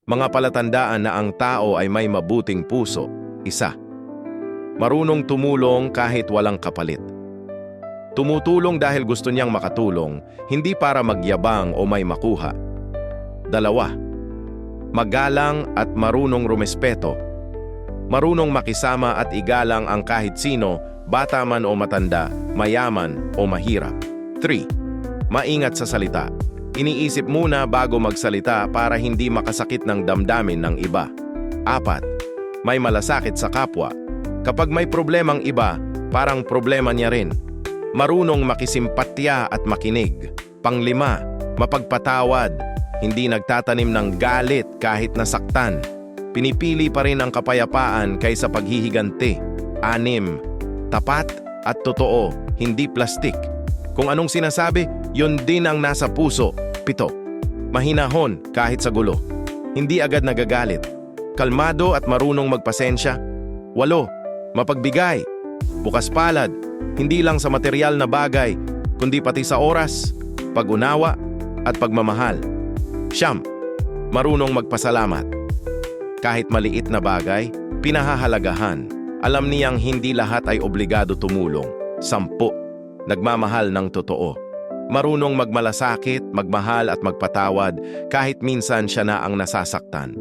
Mga palatandaan na ang tao ay may mabuting puso. 1. Marunong tumulong kahit walang kapalit. Tumutulong dahil gusto niyang makatulong, hindi para magyabang o may makuha. 2. Magalang at marunong rumespeto. Marunong makisama at igalang ang kahit sino, bata man o matanda, mayaman o mahirap. 3. Maingat sa salita. Iniisip muna bago magsalita para hindi makasakit ng damdamin ng iba. 4. May malasakit sa kapwa. Kapag may problemang iba, parang problema niya rin. Marunong makisimpatya at makinig. 5. Mapagpatawad. Hindi nagtatanim ng galit kahit nasaktan. Pinipili pa rin ang kapayapaan kaysa paghihiganti. 6. Tapat at totoo, hindi plastik. Kung anong sinasabi, yun din ang nasa puso. 7. Mahinahon kahit sa gulo. Hindi agad nagagalit. Kalmado at marunong magpasensya. 8. Mapagbigay. Bukas palad. Hindi lang sa material na bagay, kundi pati sa oras, pag-unawa at pagmamahal. 9. Marunong magpasalamat. Kahit maliit na bagay, pinahahalagahan. Alam niyang hindi lahat ay obligado tumulong. 10. Nagmamahal ng totoo. Marunong magmalasakit, magmahal at magpatawad kahit minsan siya na ang nasasaktan.